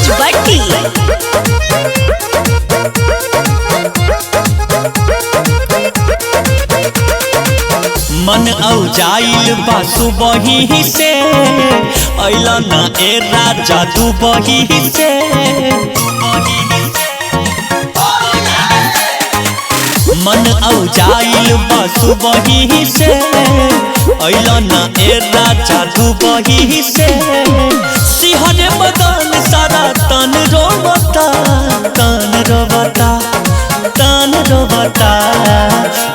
राजबट्टी। मन औजाइल बा सुबही से अइला ना ए राजा दुबही से। मन औजाइल बा सुबही से अइला ना ए राजा दुबही से। सिहरे बदन सारा तन रोबता तन रोबता तन रोबता।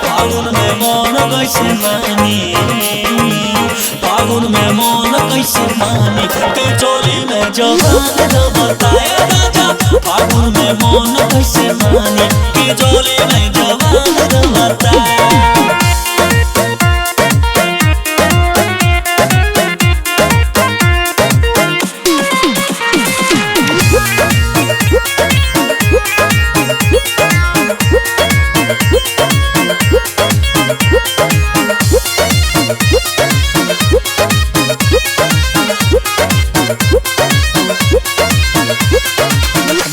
फागुन में मन कैसे मानी फागुन में मन कैसे मानी तू चोली में जवान रोबता ए राजा। फागुन में मन कैसे मानी तू चोली में जवान रोबता।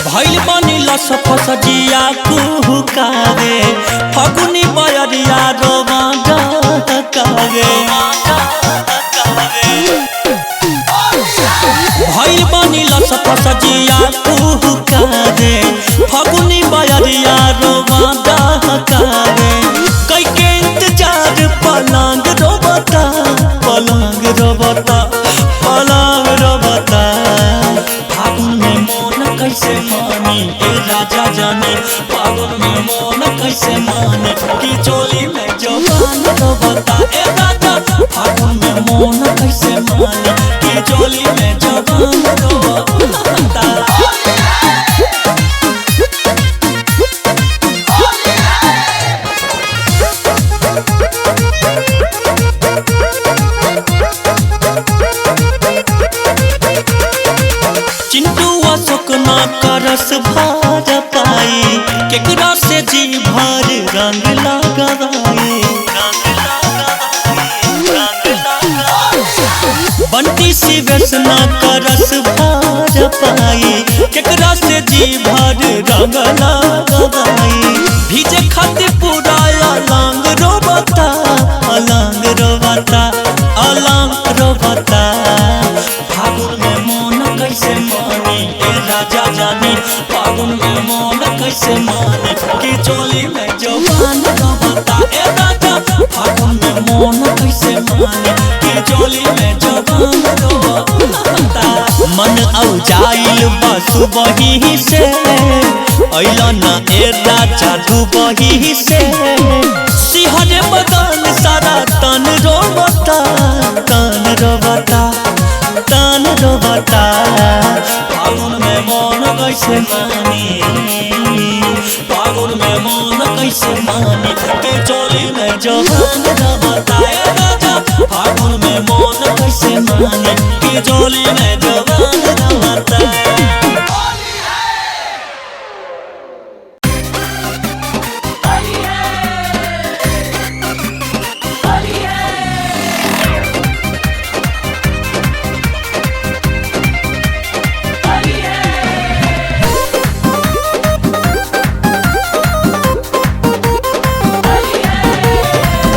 भइल बनी लस फस जिया कुहुकावे फगुनी बयरिया रोवा डकावे। भइल बनी लस फस जिया कुहुकावे फगुनी बयरिया रोवा डकावे। कैके इंतजार पलंग रोबता पलंग रोबता पलंग रोबता। फागुन में मन कैसे मानी ए राजा जाने फागुन में मन कैसे माने कि चोली में जवान रोबता ए राजा। फागुन में मन कैसे माने कि चोली में जवान रोबता। चिंटू अशोक ना करस भार पाई केकरा से जी भर रंग लगाई। बंटी शिवेश ना करस भार पाई केकरा से जी भर रंग लगाई। भीजे खातिर पूरा अलंग रोबता अलंग रोबता अलंग रोबता। फागुन में मन कैसे मानी ए राजा जानी फागुन में मन कैसे मानी कि चोली में जवान रोबता ए राजा। फागुन में मन कैसे मानी कि चोली में जवान रोबता। मन औजाइल बा सुबही से अइला ना ए राजा दुबही से। सिहरे बदन सारा तन रोबता तन रोबता तन रोबता। फागुन में मन कैसे मानी फागुन में मन कैसे मानी तू चोली में जवान रोबता ए राजा। फागुन में मन कैसे मानी तू चोली में जवान रोबता।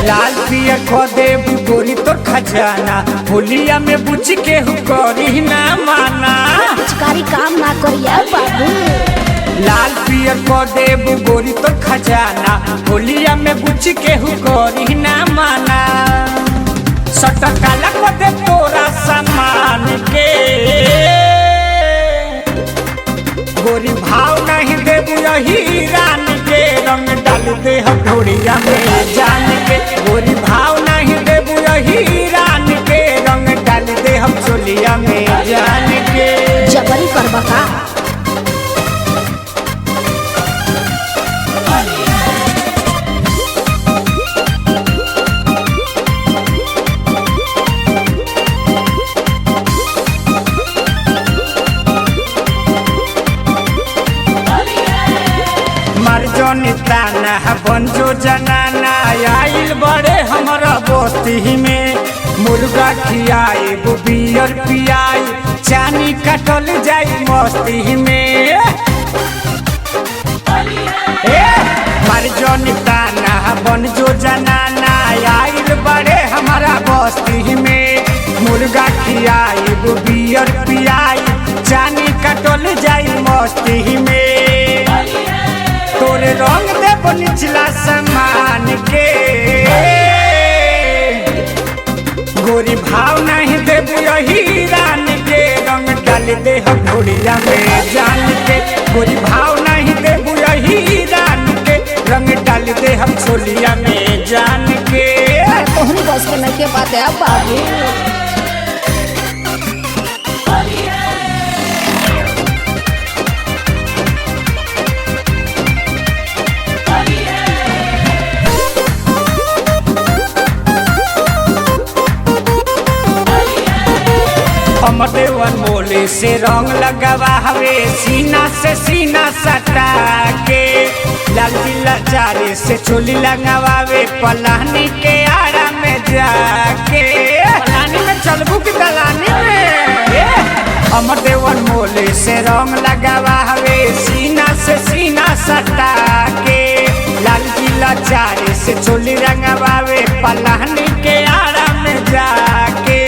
लाल पिया खो देव गोरी तो खजाना होलिया में बुझ के करी ना माना। पिचकारी काम ना करिया बाबू। लाल पिया खो देव गोरी तो खजाना होलिया में बुझ के करी ना माना। सटकाला को दे तोरा सामान के गोरी भाव नहीं देबू यही रान के। रंग डाल दे हम ढोड़िया में जान के गोरी भाव नहीं देबू यही रान के। रंग डाल दे हम चोलिया में जान के। जबरी करबा का जनी ताना बंजो जनाना आइल बड़े हमारा बस्ती में। मुर्गा खियाए बियर पियाई चानी कटल जाई मस्ती में। मर जो निताना बन जो जनाना आइल बड़े हमारा बस्ती में। मुर्गा खियाई बियर पियाई चानी कटल जाई मस्ती में। तोरे रंग देव निचला समान के गोरी भाव नहीं देव यही रान के रंग डाल दे हम ढोलिया में जान के। गोरी भाव नहीं देव यही रान के रंग डाल दे हम छोलिया में जान के। तोहरी बस के नहीं के बात है बाबू। देवन मोले से रंग लगावा हवे सीना से सीना सटा के। लाल जिला चारे से चोली लगावे पलानी के आड़ा में जाके। पलानी में चलबू की दलानी में। अमर देवन मोले से रंग लगावा हवे सीना से सीना सटा के। लाल जिला चारे से चोली लगावे पलानी के आड़ा में जाके।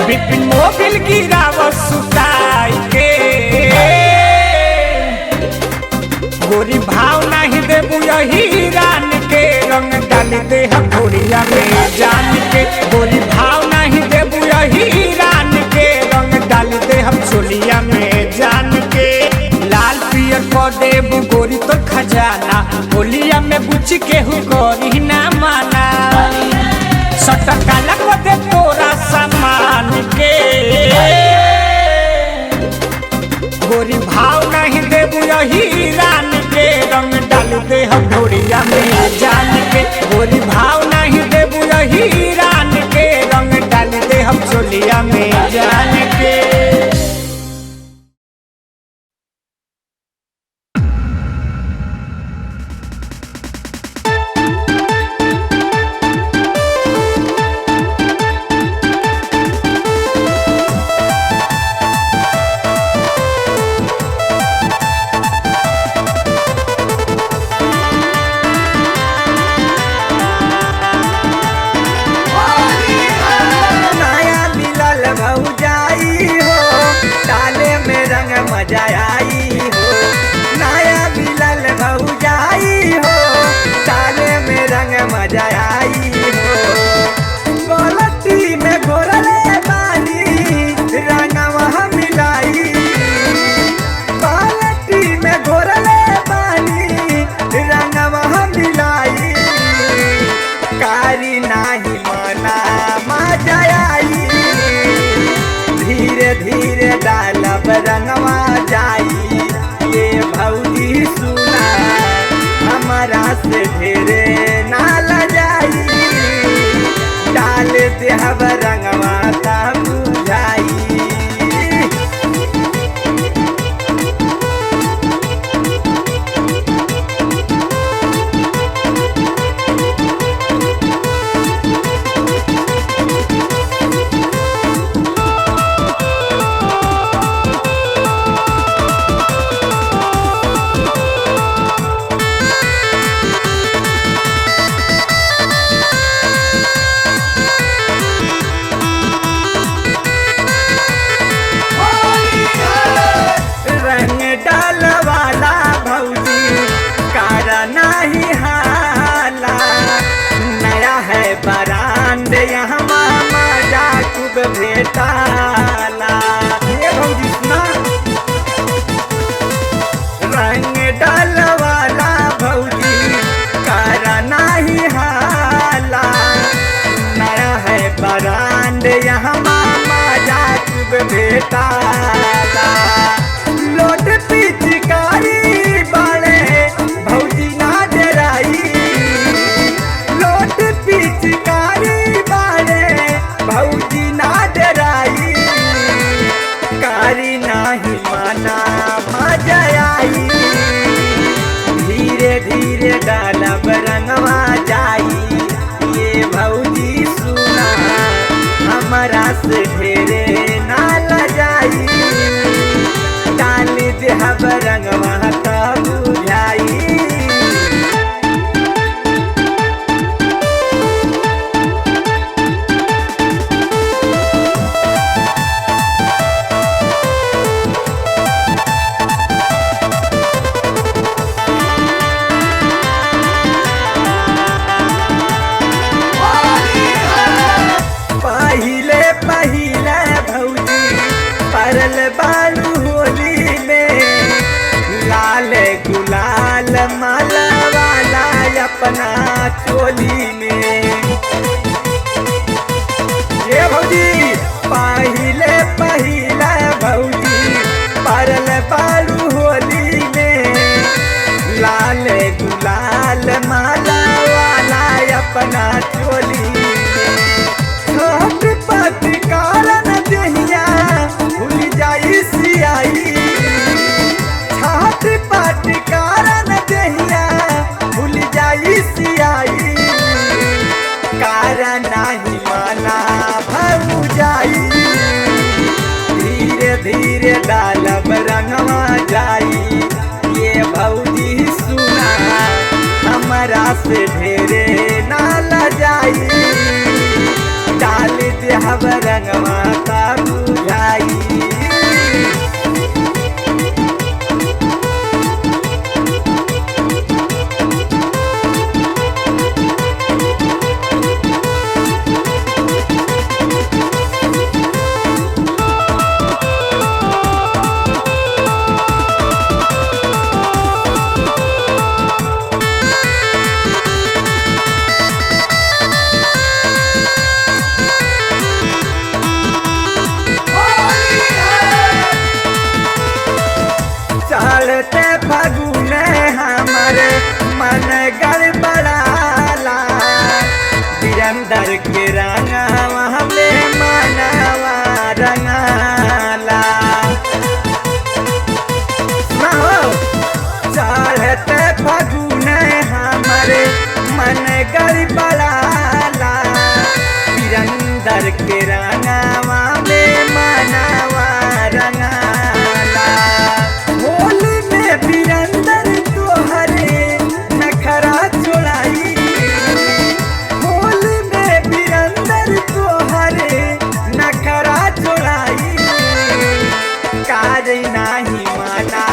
बिपिन मोबिल गिराव सुताई के गोरी भाव नहीं देबू यही रान के रंग डाल दे हम ढोलिया में जान के। गोरी भाव नहीं देबू यही रान के रंग डाल दे हम छोलिया में जान के। लाल पियर को देबू गोरी तो खजाना होलिया में बुच के हु गोरी ना माना। सटकाला को दे तोरा सामान के गोरी भाव नहीं देबू यही रान के रंग डाल दे हम ढोलिया में जान के। गोरी भाव नहीं देबू यही रान के रंग डाल दे हम छोलिया में जान के। रंगवा जाई ये भौजी सुना हमारा से ढेरे नाल जाई। डाल देहब रंगवा ता बुझाई। भेटाला ये भौजी सुना रंग डालवाला भौजी करा नहीं हाला। नया है बरांड यहाँ मामा जाकुब भेटाला। लोट पिचकारी बाले भौजी ना डराई। लोट पिचकारी बाले भौजी ना डराई। कारी नाही माना मजा आई। धीरे धीरे डालब रंगवा जाई। ये भौजी सुना हमारा से ढेरे ना पड़ल बालू होली में लाल गुलाल माला वाला अपना चोली में। ये भौजी पहिले पहिला भौजी पड़ल बालू होली में लाल गुलाल माला वाला अपना चोली में। छोट पति कारण दहिया भूल जाई सियाई छाट पति कारण दहिया भूल जाई सियाई कारण नहीं माना भऊ जाई धीरे धीरे डालब रंगवा जाई। ये भौजी सुना हमारा से ढेरे नाला जाई डाल देहब रंगवा का बुझाई। चढ़ते फगुने हमारे मन गड़बड़ाला बिरंदर के रंगवा हमें मनवा रंगाला। चढ़ते फगुने हमारे मन गड़बड़ाला बिरंदर के रंगवा में मनवा रंगाला। होली में बिरंदर तोहरे नखरा छोड़ाई होली में बिरंदर तोहरे नखरा छोड़ाई काज नहीं माना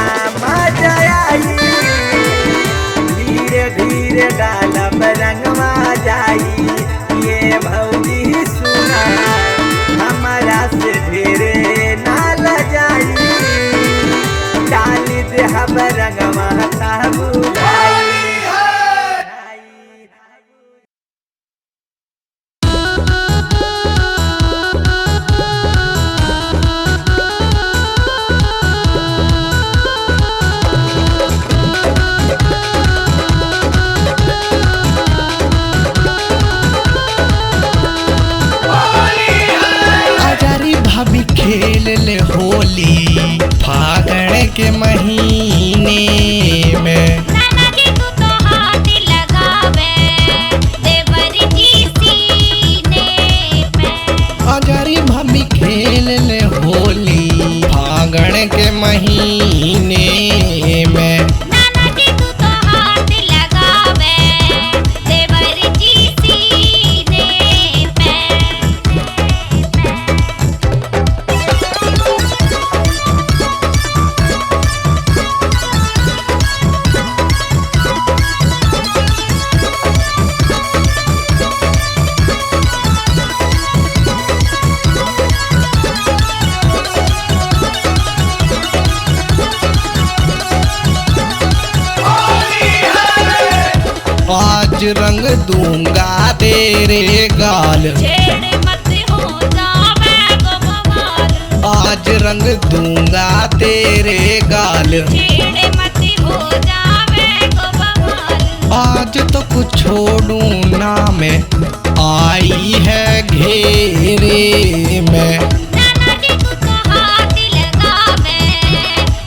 मजा आई धीरे धीरे डालब रंगवा जाई। ये भौजी सुना हमारा से ढेरे नाला जाई डाल देहब रंगवा का बुझाई। आजारी भाभी खेल ले होली फागण के महीने में। नाना जी तू तो हाथ लगावे देवर जी सीने में। आजारी भाभी खेल ले होली फागण के महीने में। नाना जी तू तो हाथ लगावे देवर जी सीने में। आज रंग दूंगा तेरे गाल छेड़ मत हो जावे गो बवाल। आज रंग दूंगा तेरे गाल छेड़ मत हो जावे गो बवाल। आज तो कुछ छोड़ू ना मैं आई है घेरे में। नाना जी तू तो हाथ लगावे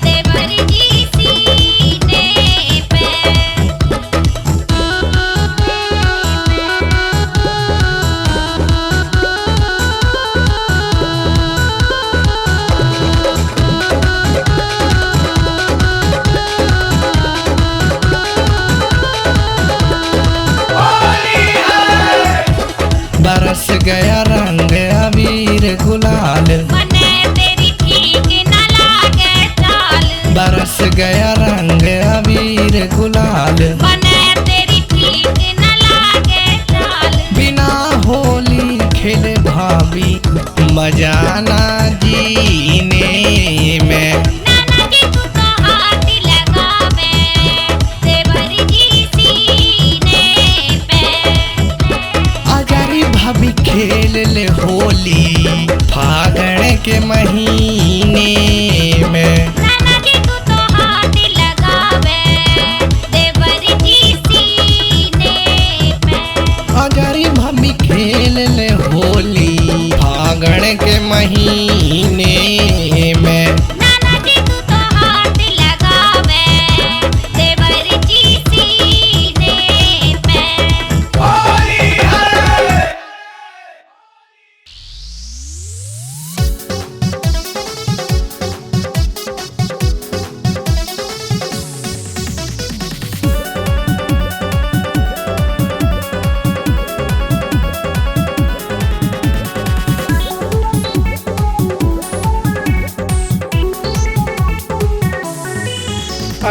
देवर जी सीने पे। बरस गया रंग अबीर गुलाल मने तेरी ठीक न लागे चाल। बरस गया रंग अबीर गुलाल मने तेरी ठीक न लागे चाल। बिना होली खेले भाभी मजा ना जीने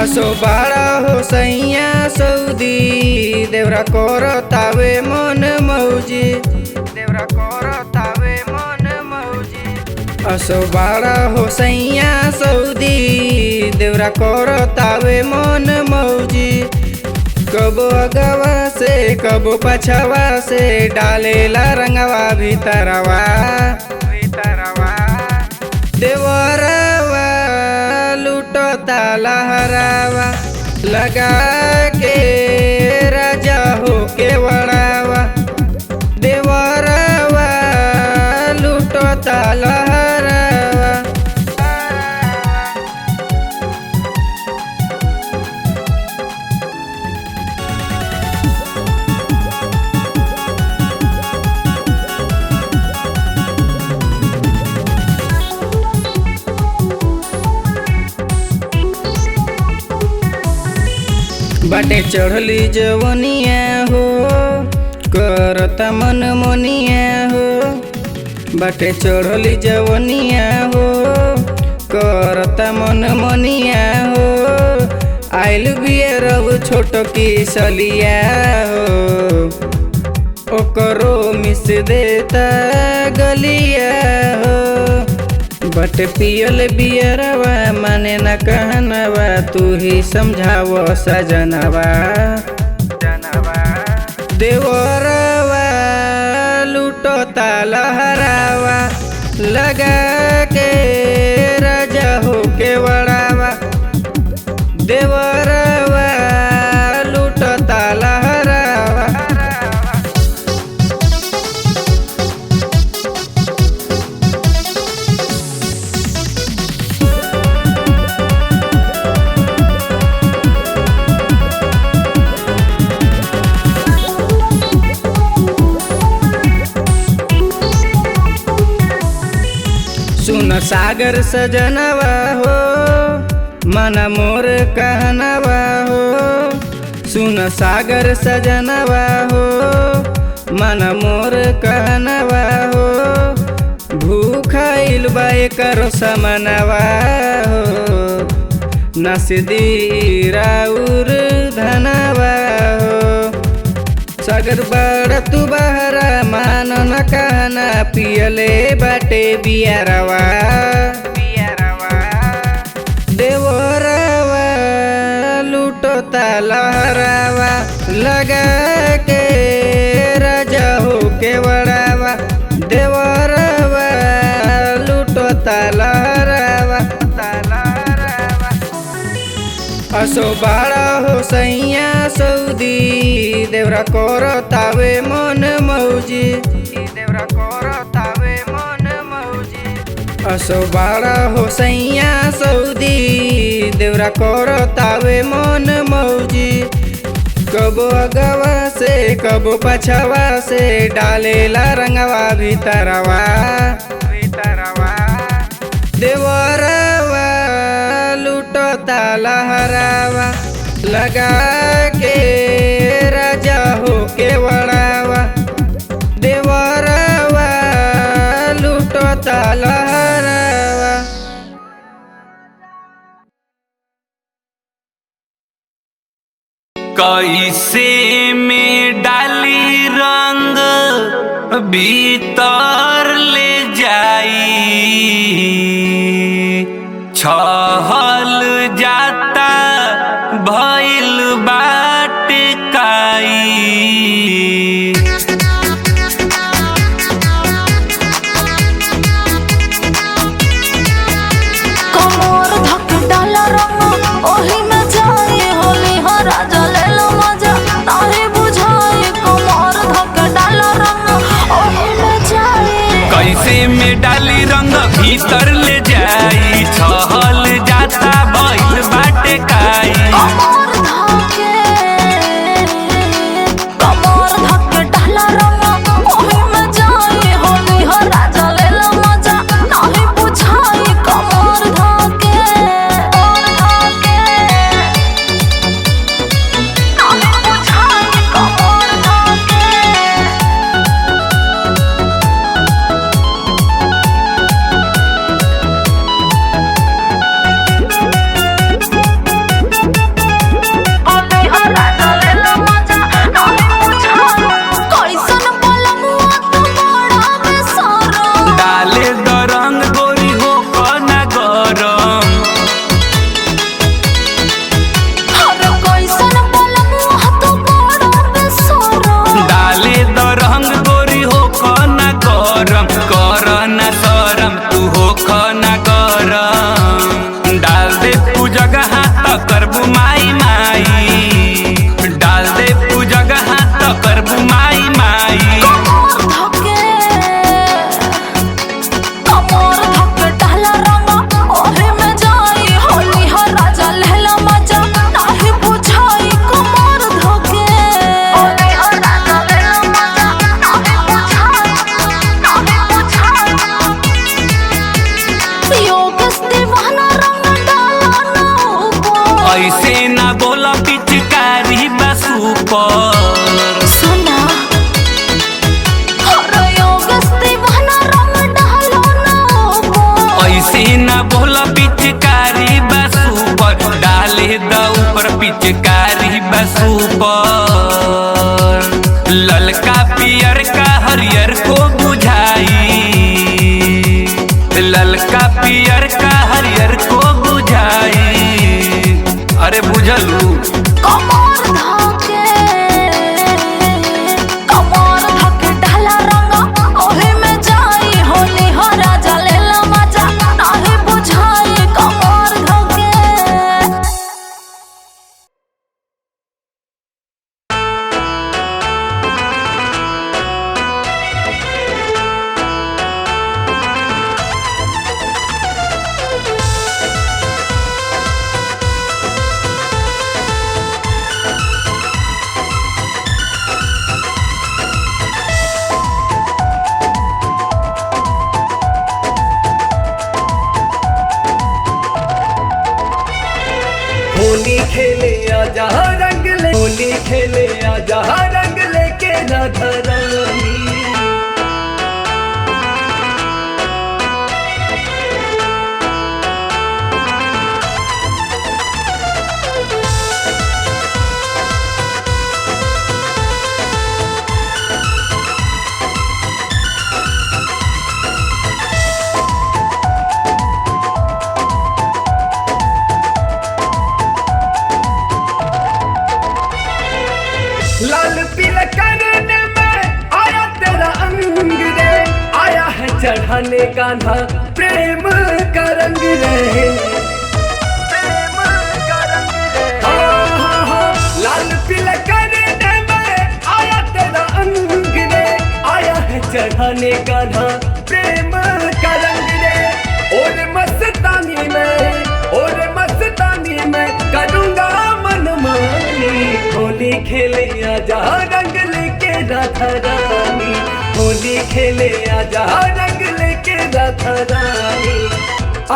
असो बाड़ा हो सैया सऊदी देवरा कोर तावे मन मौजी देवरा कोर तावे मन मौजी असो बाड़ा हो सैया सऊदी देवरा कोर तावे मन मौजी कबो अगवा से कबो पछवा से डालेला रंगवा भीतरवा देवरवा लूटता लहरावा लगा के राजा हो के वड़ावा देवरवा लूटता लहरावा बाटे चढ़ली जवनिया हो करता मन मोनिया हो बाटे चढ़ली जवनिया हो करता मन मोनिया हो आइल बियर छोट की सलिया हो ओकरो मिस देता गलिया हो बट पियल बियरवा माने न कहनवा तू ही समझाव सजनवा देवरवा लूटता लहरावा लगा के राजा हो के वड़ावा देवरवा लूटता लहरावा सुन सागर सजनवा हो मन मोर कहनवा हो सुन सागर सजनवा हो मन मोर कहनवा हो भूखाइल बाए करो समनवा हो नसदी राउर धनवा हो सागर बड़ तू बहरा मान न कहना पियले बाटे बियारवा देवरवा लूटता लहरावा लगा के राजा हो के वड़ावा देवरवा लूटता लहरावा असो बाड़ा हो सैया सऊदी देवरा कोर तावे मन मौजी देवरा कोर तावे मन मौजी असो बाड़ा हो सैया सऊदी देवरा कोर तावे मन मौजी कबो अगवा से कबो पछवा से डालेला रंगवा भीतरवा देवरवा लूटता लहरावा लगा के राजा हो के वड़ावा देवरवा लूटता लहरावा कैसे में डाली रंग भीतर ले जाई छहल जाता भइल बाट काई कमर धक डाला रंग ओही में जाए होली हो राजा ले लो मजा ताहे बुझाए कमर धक डाला रंग ओही में जाए कैसे में डाली रंग भीतर ले जाई छहल जाता भइल बाटे काई कमर धक डाला रंग ओही में जाए होली हो राजा ले लो मजा ताहे बुझाए कमर धक रंग डाल दे तू जगह तो करबू माई माई, डाल दे तू जगह तो करबू माई माई। कमर धके डाला रंग ओहे में जाई होली हो राजा लेला मजा नाही बुझाई। कमर धके होली हो राजा लेला मजा नाही बुझाई, नाही बुझाई। योगस दीवाना रंग डाला ना ऊपर, ऐसे ना बोला पिचकारी बस ऊपर। सुना हर योगस दीवाना रंग डाला ना ऊपर, ऐसे ना बोला पिचकारी बस ऊपर, डाले द ऊपर पिचकारी बस ऊपर। ललका पियर का हरियर को बुझाई, ललका पियर का हरियर को बुझाई। अरे बुझलू कमर धके डाला रंग ओहे में जाई होली हो राजा लेला मजा नाही बुझाई। कमर धके होली खेले आजा रंग ले, होली खेले आजा रंग लेके राधा रानी। लाल पीला करने में आया तेरा अंग रे, आया है चढ़ाने कान्हा प्रेम का रंग रे, प्रेम का रंग रे। हाँ हाँ हाँ लाल पीला करने में आया तेरा अंग रे, आया है चढ़ाने कान्हा प्रेम का रंग रे। और मस्तानी में करूँगा मनमानी, होली खेले आजा रंग लेके राधा रानी, होली खेले आजा रंग लेके राधा रानी।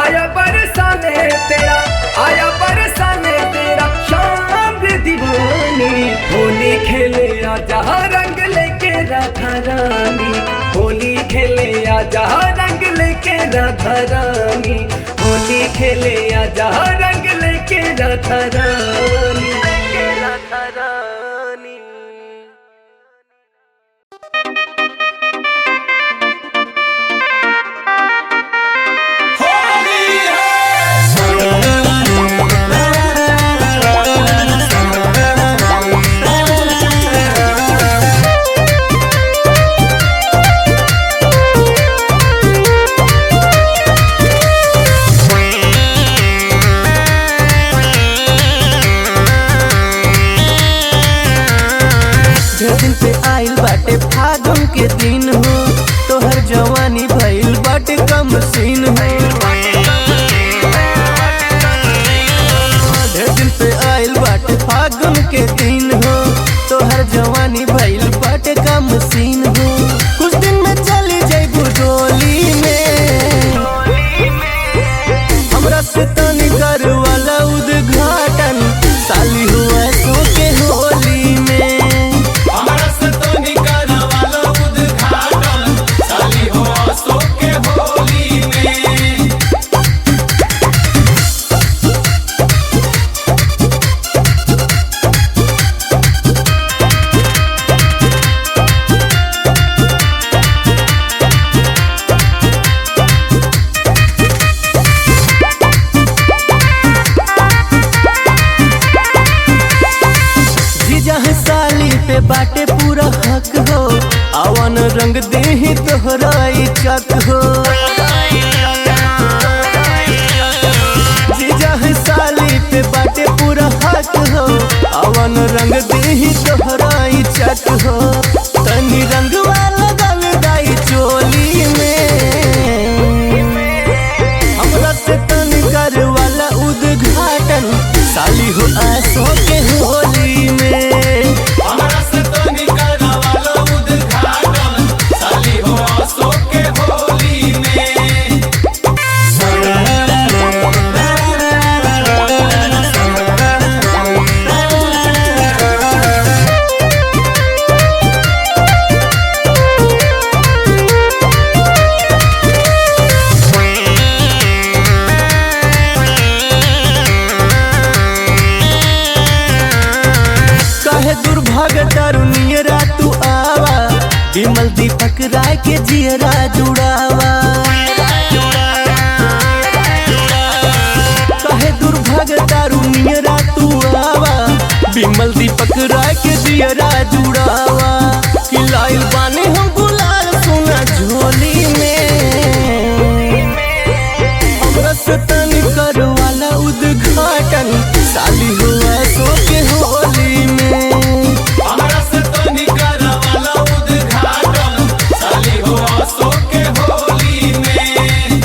आया बरसाने तेरा, आया बरसाने तेरा शाम दीवानी, होली खेले आजा रंग लेके राधा रानी, होली खेले आजा रंग लेके राधा रानी, होली खेले आजा रंग लेके राधा रानी, लेके राधा रानी। दिन पे आइल बाटे फागुन के दिन हो, तोहर जवानी भइल बाटे कम सीन हो। दिन पे आइल बाटे फागुन के दिन हो, तोहर जवानी भइल बाटे कम सीन हो। कुछ दिन में चली जाइबू डोली में, हमरा से तनी कर वाला उद्घाटन साली हुआ सो के होली में। बाटे पूरा हक हो, आवन रंग देही तोहरा चक हो। विमल दीपक राय के जियरा जुड़ावा कहे दुर्भाग दारू नियरा तू आवा विमल दीपक राय के जियरा जुड़ावा कि लाइल बानी हम गुलाल सोना झोली में हमरा से तनी करवाला उद्घाटन साली हुआ सो के होली में हमरा से तनी करवाला उद्घाटन साली हुआ सो के होली में।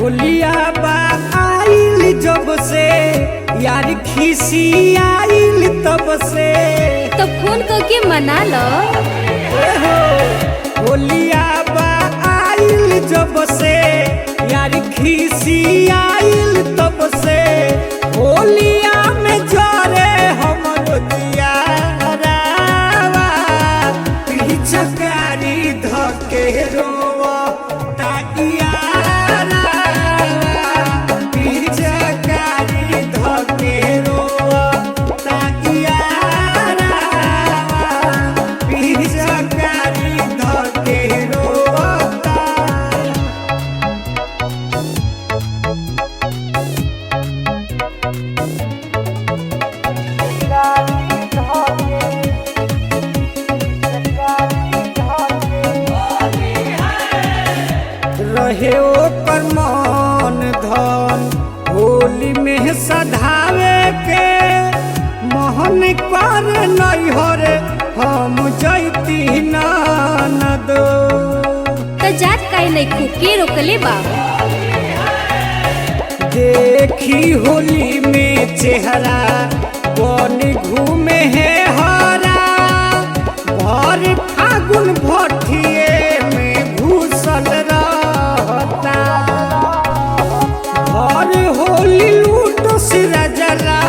होलिया बा आइल जब से यार खिसी आइल तब से तो फोन करके मना लो। होलिया बा आइल जब से यार खिसी आइल तब से होलिया में जरे हमर दिया रावा पिचकारी धके रोवा ताकिया रहे ओकर मन धन होली में सधावे के मोहन कर नैहर हम जैती ननद तो जात काहे नहीं खुके रोकले बा। देखी होली में चेहरा बन घूमे है हरा भर फागुन भठिए में घुसल रहता भर होली लूट सिरा जला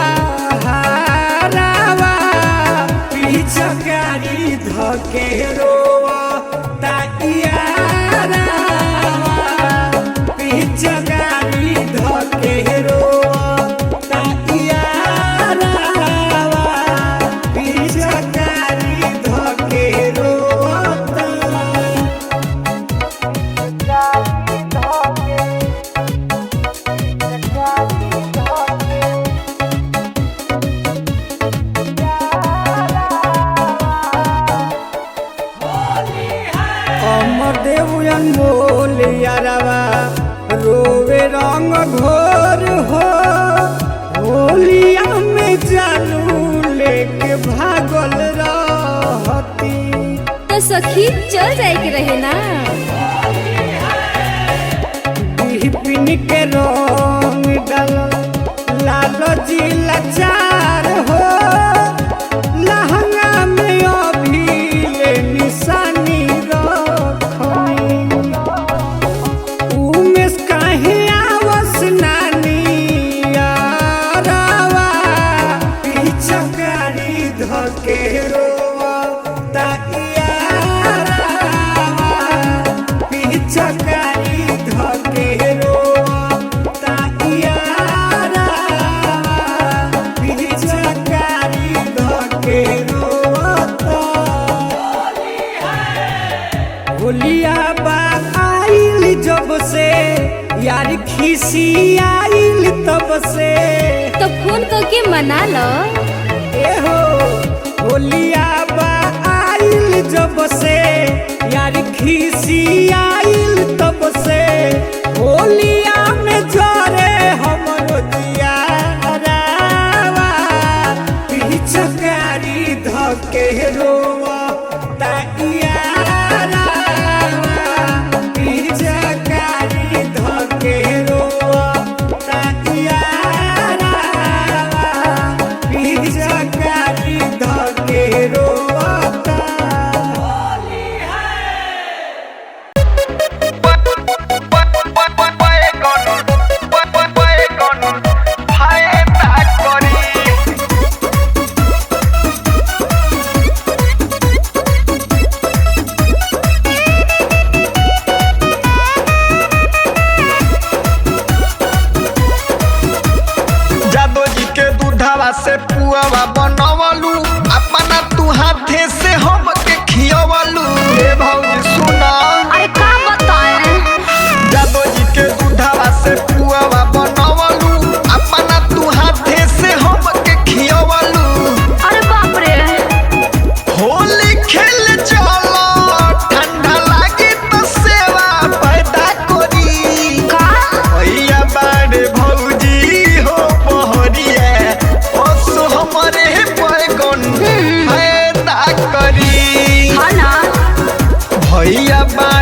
हारावा पिचकारी धके रोवा ताकिया पिचकारी धके रोवा ताकिया पिचकारी धके रोवा अमर देव अनमोल यारवा रोवे रंग घोर हो होलिया में जानू लेके भागल रहती तो सखी चल जाए के रहे ना। बिपिन के रंग डाल लाल जी लाचार हो लहंगा में अभी ले निशानी रखनी उमेश काहे आवस नानी यारवा पिचकारी धके रोवा ताकिया पिचकारी धके रोवा ताकिया पिचकारी धके रोवा होलिया बा आइल जब से यार खिसी आइल तब से तो फोन करके मना लो। होलिया बा आइल जब से यार खिसी आइल तब से होलिया में जरे हमर दिया रावा पिचकारी धके रोवा ताकिया पिचकारी धके रोवा ताकिया पिचकारी धके रोवा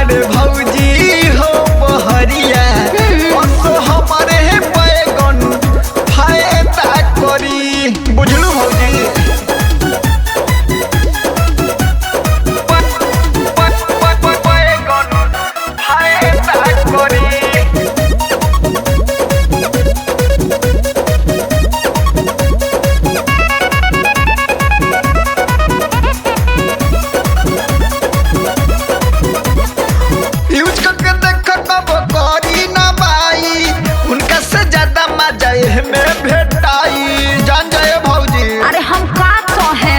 बाड़े भौजी हो बहरिया असो हमारे बैगन फायदा करी बुझलू भौजी बैगन फायदा करी यूज करके देख कब करी ना बाई उनका से ज्यादा मजा में भेटाई जान जाए भौजी अरे हम का कहे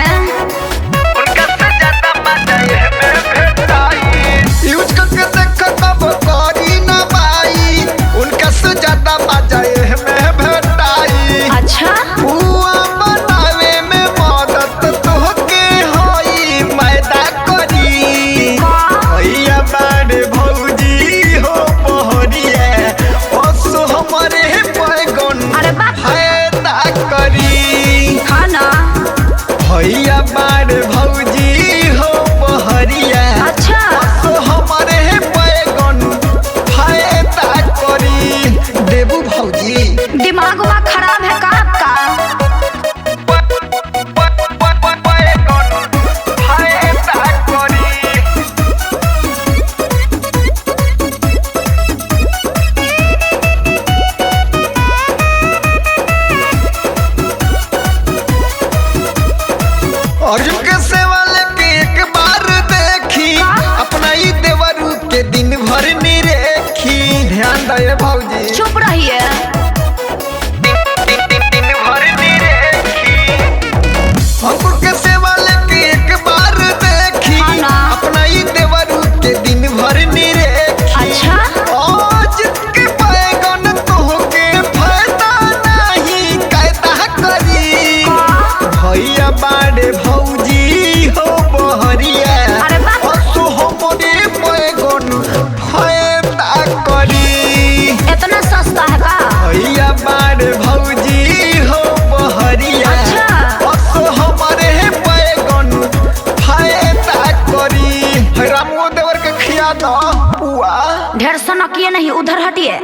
उनका से ज्यादा मजा में भेटाई यूज करके देख कब करी ना बाई उनका से ज्यादा मजा में भेटाई अच्छा हुआ बनावे में मदद तोहके होई मैदा करी भैया बाड़े भौजी हो बहरिया असो हमारे बैगन अरे बा फायदा करी खाना भैया बाड़े भौजी हो बहरिया अच्छा असो हमारे बैगन फायदा करी देबू भौजी दिमाग वा खराब है का आपका बैगन फायदा करी अर्जुन के सेवा लेके एक बार देखी अपना ही देवरू के दिन भर निरेखी ध्यान दे भौजी चुप रहिए दिन भर निरेखी अंकुर के सेवा लेके एक बार देखी हाँ ना। अपना ही देवरू के दिन भर निरेखी अच्छा आज के बैगन तोहके फायदा नहीं कायदा करी भैया बाड़े भौजी हो बहरिया अरे बा असो हमरे बैगन फायदा करी इतना सस्ता है का भैया बाड़े भौजी हो बहरिया अच्छा। असो हमारे बैगन फायदा करी रामो देवर के खिया दो पुआ ढेर सनकिए नहीं उधर हटिए